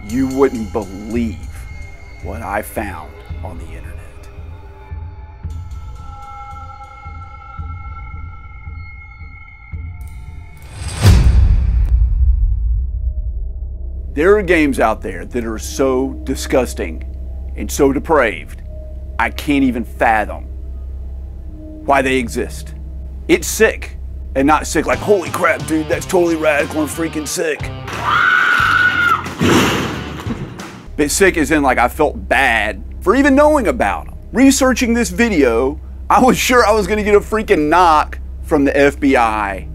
You wouldn't believe what I found on the internet. There are games out there that are so disgusting and so depraved, I can't even fathom why they exist. It's sick, and not sick like, holy crap, dude, that's totally radical and freaking sick. But sick as in like I felt bad for even knowing about them. Researching this video, I was sure I was gonna get a freaking knock from the FBI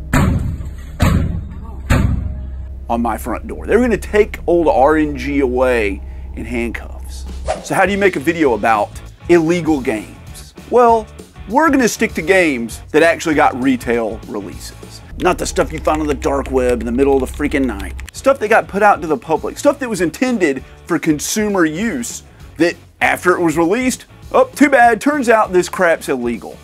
on my front door. They were gonna take old RNG away in handcuffs. So how do you make a video about illegal games? Well, we're gonna stick to games that actually got retail releases. Not the stuff you find on the dark web in the middle of the freaking night. Stuff that got put out to the public. Stuff that was intended for consumer use that after it was released, oh, too bad, turns out this crap's illegal.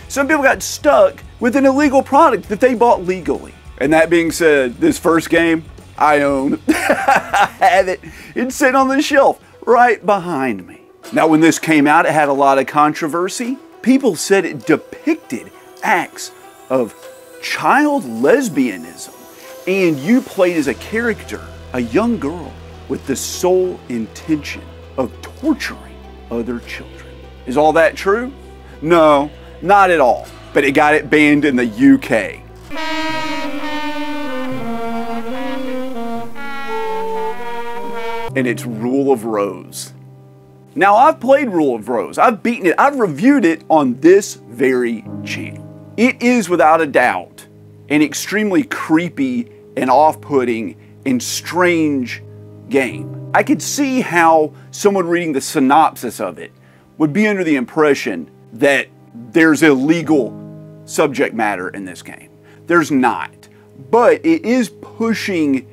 Some people got stuck with an illegal product that they bought legally. And that being said, this first game I own. I have it. It's sitting on the shelf right behind me. Now, when this came out, it had a lot of controversy. People said it depicted acts of child lesbianism, and you played as a character, a young girl, with the sole intention of torturing other children. Is all that true? No, not at all. But it got it banned in the UK. And it's Rule of Rose. Now, I've played Rule of Rose. I've beaten it. I've reviewed it on this very channel. It is without a doubt an extremely creepy and off-putting and strange game. I could see how someone reading the synopsis of it would be under the impression that there's illegal subject matter in this game. There's not. But it is pushing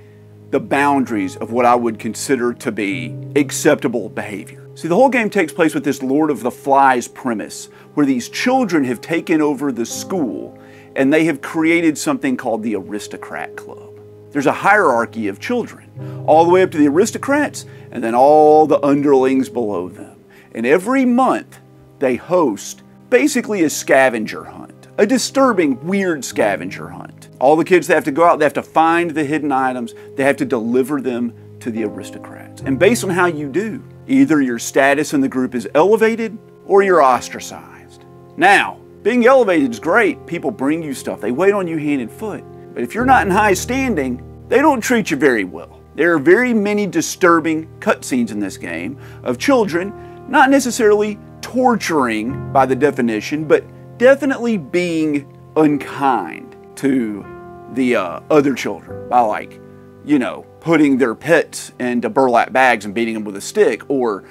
the boundaries of what I would consider to be acceptable behavior. See, the whole game takes place with this Lord of the Flies premise, where these children have taken over the school and they have created something called the Aristocrat Club. There's a hierarchy of children, all the way up to the aristocrats and then all the underlings below them. And every month they host basically a scavenger hunt, a disturbing, weird scavenger hunt. All the kids, they have to go out, they have to find the hidden items, they have to deliver them to the aristocrats. And based on how you do, either your status in the group is elevated or you're ostracized. Now, being elevated is great. People bring you stuff. They wait on you hand and foot. But if you're not in high standing, they don't treat you very well. There are very many disturbing cutscenes in this game of children, not necessarily torturing by the definition, but definitely being unkind to the other children by, like, you know, putting their pets into burlap bags and beating them with a stick, or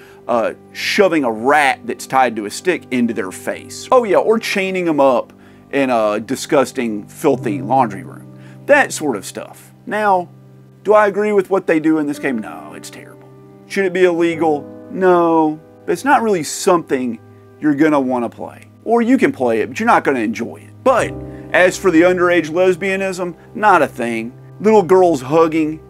shoving a rat that's tied to a stick into their face. Oh yeah, or chaining them up in a disgusting, filthy laundry room. That sort of stuff. Now, do I agree with what they do in this game? No, it's terrible. Should it be illegal? No, but it's not really something you're gonna wanna play. Or you can play it, but you're not gonna enjoy it. But as for the underage lesbianism, not a thing. Little girls hugging,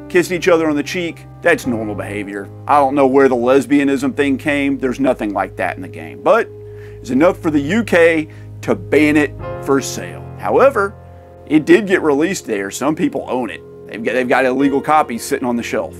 kissing each other on the cheek, that's normal behavior. I don't know where the lesbianism thing came. There's nothing like that in the game. But it's enough for the UK to ban it for sale. However, it did get released there. Some people own it. They've got illegal copies sitting on the shelf.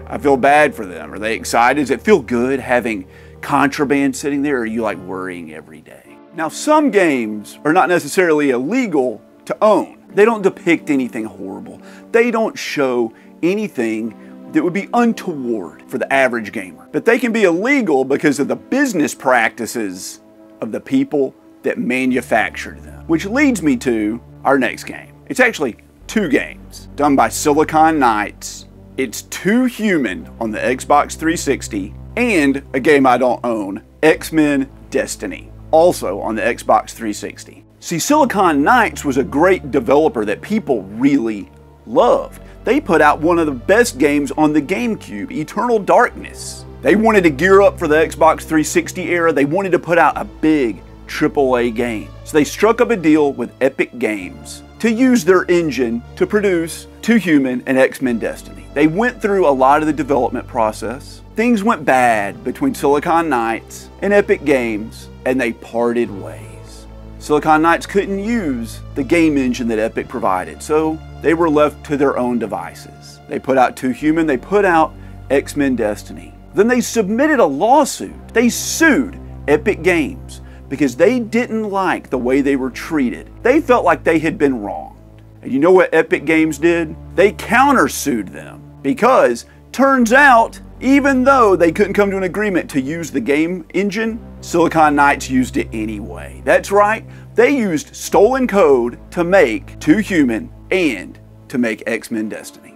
I feel bad for them. Are they excited? Does it feel good having contraband sitting there, or are you like worrying every day? Now, some games are not necessarily illegal to own. They don't depict anything horrible. They don't show anything that would be untoward for the average gamer. But they can be illegal because of the business practices of the people that manufactured them. Which leads me to our next game. It's actually two games done by Silicon Knights. It's Too Human on the Xbox 360 and a game I don't own, X-Men Destiny, also on the Xbox 360. See, Silicon Knights was a great developer that people really loved. They put out one of the best games on the GameCube, Eternal Darkness. They wanted to gear up for the Xbox 360 era. They wanted to put out a big, AAA game. So they struck up a deal with Epic Games to use their engine to produce 2 Human and X-Men Destiny. They went through a lot of the development process. Things went bad between Silicon Knights and Epic Games, and they parted ways. Silicon Knights couldn't use the game engine that Epic provided, so they were left to their own devices. They put out 2 Human, they put out X-Men Destiny. Then they submitted a lawsuit. They sued Epic Games because they didn't like the way they were treated. They felt like they had been wronged. And you know what Epic Games did? They countersued them because turns out, even though they couldn't come to an agreement to use the game engine, Silicon Knights used it anyway. That's right, they used stolen code to make 2 Human and to make X-Men Destiny.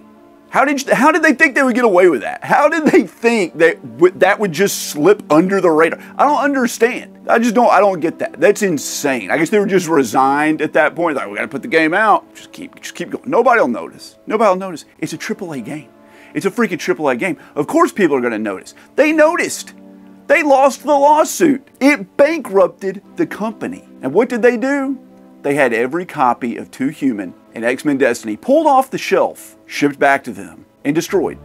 How did they think they would get away with that? How did they think that would just slip under the radar? I don't understand. I don't get that. That's insane. I guess they were just resigned at that point. Like, we got to put the game out. Just keep going. Nobody will notice. Nobody will notice. It's a AAA game. It's a freaking AAA game. Of course people are going to notice. They noticed. They lost the lawsuit. It bankrupted the company. And what did they do? They had every copy of 2 Human and X-Men Destiny pulled off the shelf, shipped back to them, and destroyed.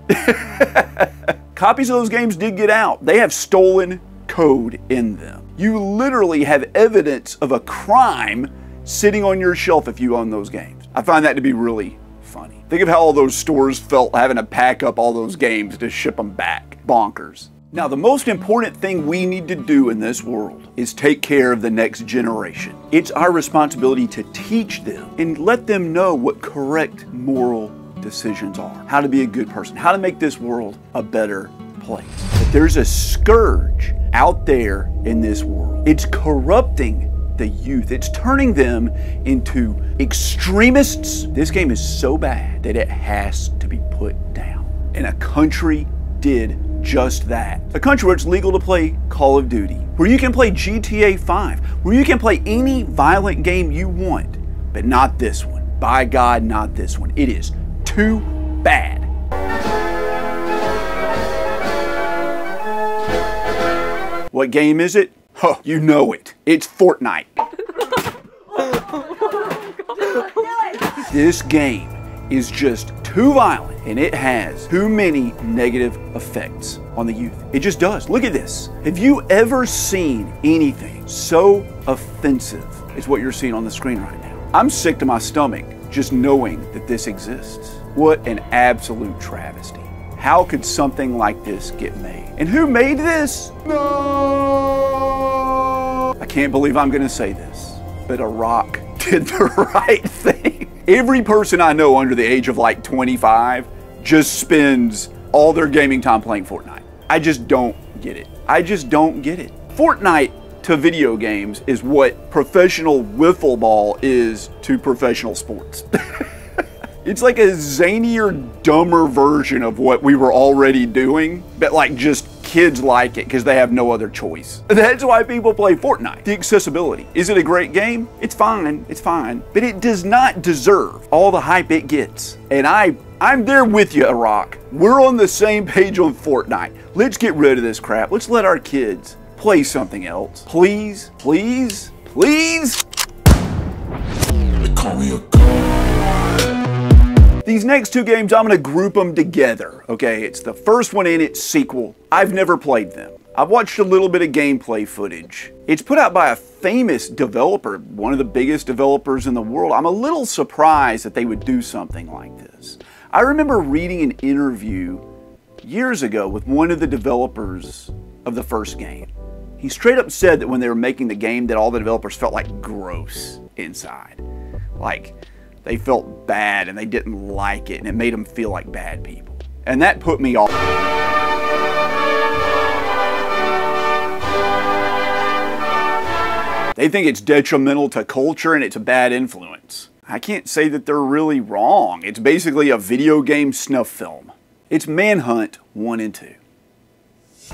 Copies of those games did get out. They have stolen code in them. You literally have evidence of a crime sitting on your shelf if you own those games. I find that to be really funny. Think of how all those stores felt having to pack up all those games to ship them back. Bonkers. Now, the most important thing we need to do in this world is take care of the next generation. It's our responsibility to teach them and let them know what correct moral decisions are, how to be a good person, how to make this world a better place. But there's a scourge out there in this world. It's corrupting the youth. It's turning them into extremists. This game is so bad that it has to be put down. And a country did just that. A country where it's legal to play Call of Duty, where you can play GTA 5, where you can play any violent game you want, but not this one. By God, not this one. It is too bad. What game is it? Huh, you know it. It's Fortnite. This game is just too violent, and it has too many negative effects on the youth. It just does. Look at this. Have you ever seen anything so offensive as what you're seeing on the screen right now? I'm sick to my stomach just knowing that this exists. What an absolute travesty. How could something like this get made? And who made this? No! I can't believe I'm gonna say this, but Iraq did the right thing. Every person I know under the age of like 25 just spends all their gaming time playing Fortnite. I just don't get it. I just don't get it. Fortnite to video games is what professional wiffle ball is to professional sports. It's like a zanier, dumber version of what we were already doing, but like just kids like it because they have no other choice. That's why people play Fortnite. The accessibility. Is it a great game? It's fine, but it does not deserve all the hype it gets. And I'm there with you, Iraq. We're on the same page on Fortnite. Let's get rid of this crap. Let's let our kids play something else. Please, please, please. They call me a god. These next 2 games, I'm gonna group them together, okay? It's the first one and its sequel. I've never played them. I've watched a little bit of gameplay footage. It's put out by a famous developer, one of the biggest developers in the world. I'm a little surprised that they would do something like this. I remember reading an interview years ago with one of the developers of the first game. He straight up said that when they were making the game that all the developers felt like gross inside. Like, they felt bad and they didn't like it and it made them feel like bad people. And that put me off. They think it's detrimental to culture and it's a bad influence. I can't say that they're really wrong. It's basically a video game snuff film. It's Manhunt 1 and 2.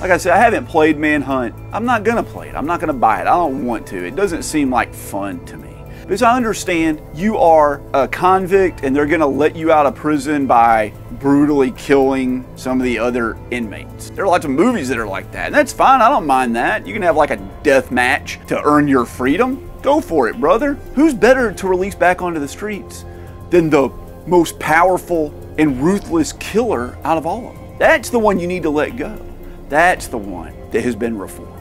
Like I said, I haven't played Manhunt. I'm not gonna play it. I'm not gonna buy it. I don't want to. It doesn't seem like fun to me. Because I understand you are a convict and they're gonna let you out of prison by brutally killing some of the other inmates. There are lots of movies that are like that, and that's fine, I don't mind that. You can have like a death match to earn your freedom. Go for it, brother. Who's better to release back onto the streets than the most powerful and ruthless killer out of all of them? That's the one you need to let go. That's the one that has been reformed.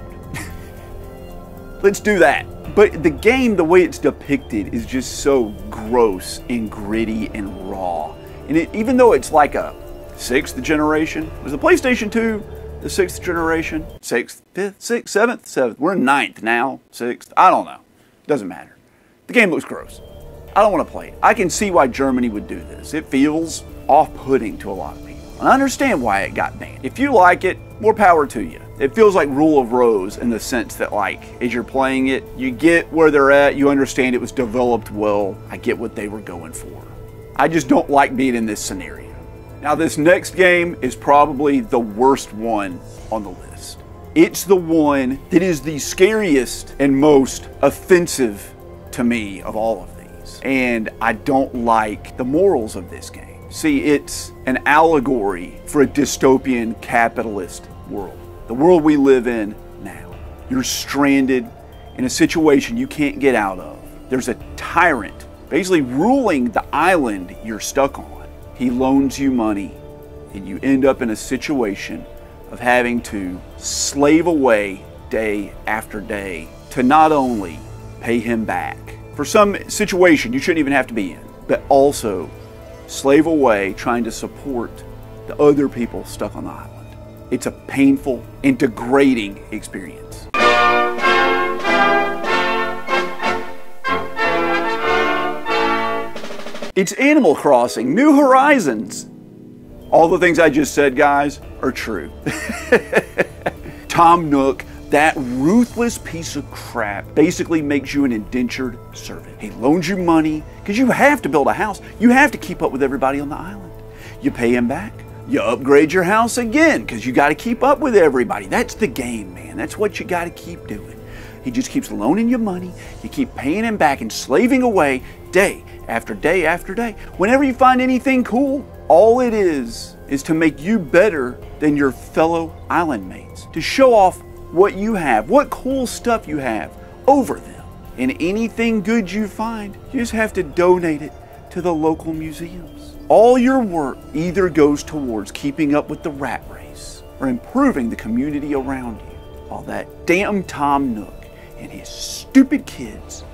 Let's do that. But the game, the way it's depicted, is just so gross and gritty and raw. And even though it's like a 6th generation, was the PlayStation 2 the 6th generation? 6th, 5th, 6th, 7th, 7th. We're in 9th now, 6th. I don't know. Doesn't matter. The game looks gross. I don't want to play it. I can see why Germany would do this. It feels off-putting to a lot of people. And I understand why it got banned. If you like it, more power to you. It feels like Rule of Rose in the sense that, like, as you're playing it, you get where they're at, you understand it was developed well. I get what they were going for. I just don't like being in this scenario. Now, this next game is probably the worst one on the list. It's the one that is the scariest and most offensive to me of all of these. And I don't like the morals of this game. See, it's an allegory for a dystopian capitalist world. The world we live in now. You're stranded in a situation you can't get out of. There's a tyrant basically ruling the island you're stuck on. He loans you money and you end up in a situation of having to slave away day after day to not only pay him back for some situation you shouldn't even have to be in, but also slave away trying to support the other people stuck on the island. It's a painful and degrading experience. It's Animal Crossing: New Horizons. All the things I just said, guys, are true. Tom Nook, that ruthless piece of crap, basically makes you an indentured servant. He loans you money because you have to build a house. You have to keep up with everybody on the island. You pay him back. You upgrade your house again because you got to keep up with everybody. That's the game, man. That's what you got to keep doing. He just keeps loaning you money. You keep paying him back and slaving away day after day after day. Whenever you find anything cool, all it is to make you better than your fellow island mates, to show off what you have, what cool stuff you have over them. And anything good you find, you just have to donate it to the local museums. All your work either goes towards keeping up with the rat race or improving the community around you, while that damn Tom Nook and his stupid kids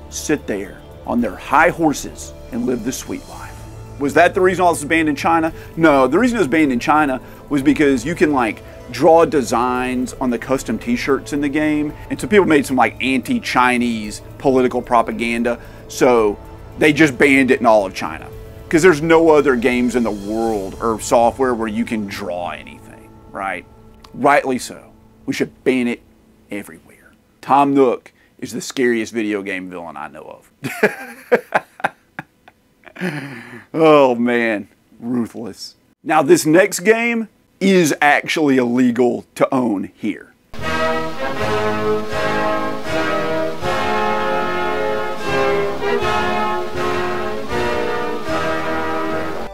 sit there on their high horses and live the sweet life. Was that the reason all this was banned in China? No, the reason it was banned in China was because you can like draw designs on the custom t-shirts in the game. And so people made some like anti-Chinese political propaganda. So they just banned it in all of China. Because there's no other games in the world or software where you can draw anything, right? Rightly so. We should ban it everywhere. Tom Nook is the scariest video game villain I know of. Oh man, ruthless. Now this next game is actually illegal to own here.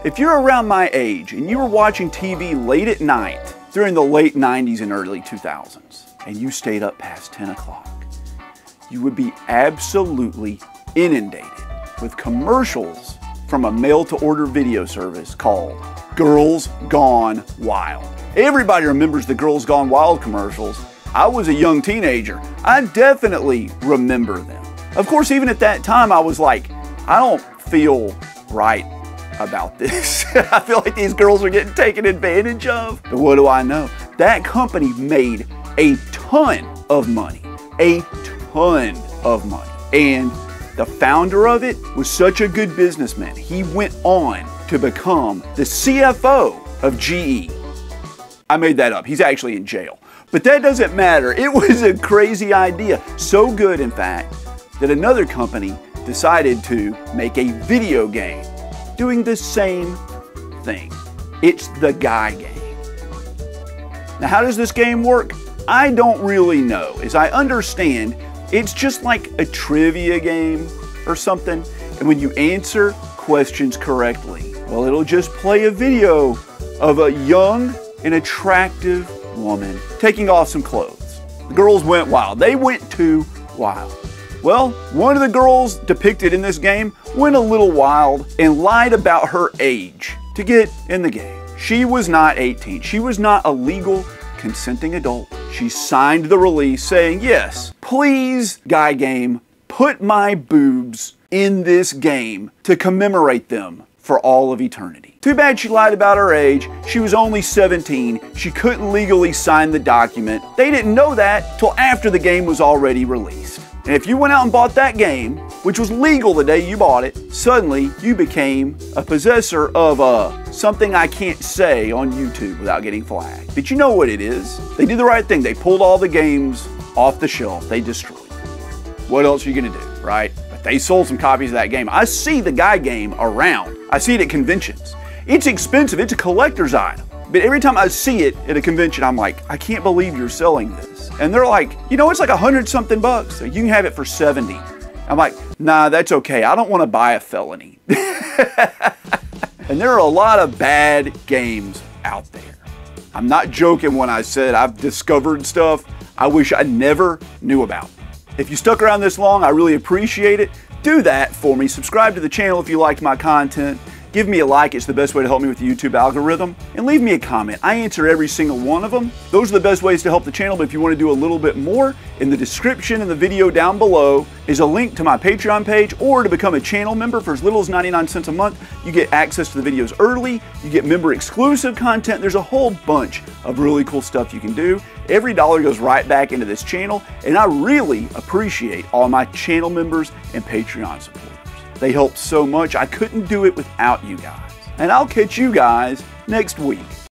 If you're around my age and you were watching TV late at night during the late 90s and early 2000s, and you stayed up past 10 o'clock, you would be absolutely inundated with commercials from a mail-to-order video service called Girls Gone Wild. Everybody remembers the Girls Gone Wild commercials. I was a young teenager. I definitely remember them. Of course, even at that time, I was like, I don't feel right about this. I feel like these girls are getting taken advantage of. But what do I know? That company made a ton of money. A ton of money. And the founder of it was such a good businessman. He went on to become the CFO of GE. I made that up. He's actually in jail. But that doesn't matter. It was a crazy idea. So good, in fact, that another company decided to make a video game doing the same thing. It's the Guy game. Now, how does this game work? I don't really know. As I understand, it's just like a trivia game or something, and when you answer questions correctly, well, it'll just play a video of a young and attractive woman taking off some clothes. The girls went wild. They went too wild. Well, one of the girls depicted in this game went a little wild and lied about her age to get in the game. She was not 18. She was not a legal consenting adult. She signed the release saying, yes, please, Guy Game, put my boobs in this game to commemorate them for all of eternity. Too bad she lied about her age. She was only 17. She couldn't legally sign the document. They didn't know that till after the game was already released. And if you went out and bought that game, which was legal the day you bought it, suddenly you became a possessor of something I can't say on YouTube without getting flagged. But you know what it is. They did the right thing. They pulled all the games off the shelf. They destroyed them. What else are you gonna do, right? But they sold some copies of that game. I see the Guy Game around. I see it at conventions. It's expensive. It's a collector's item. But every time I see it at a convention, I'm like, I can't believe you're selling this. And they're like, you know, it's like $100-something bucks. So you can have it for 70. I'm like, nah, that's okay. I don't want to buy a felony. And there are a lot of bad games out there. I'm not joking when I said I've discovered stuff I wish I never knew about. If you stuck around this long, I really appreciate it. Do that for me. Subscribe to the channel if you liked my content. Give me a like, it's the best way to help me with the YouTube algorithm. And leave me a comment. I answer every single one of them. Those are the best ways to help the channel, but if you want to do a little bit more, in the description in the video down below is a link to my Patreon page, or to become a channel member for as little as 99 cents a month. You get access to the videos early, you get member exclusive content. There's a whole bunch of really cool stuff you can do. Every dollar goes right back into this channel, and I really appreciate all my channel members and Patreon supporters. They help so much. I couldn't do it without you guys. And I'll catch you guys next week.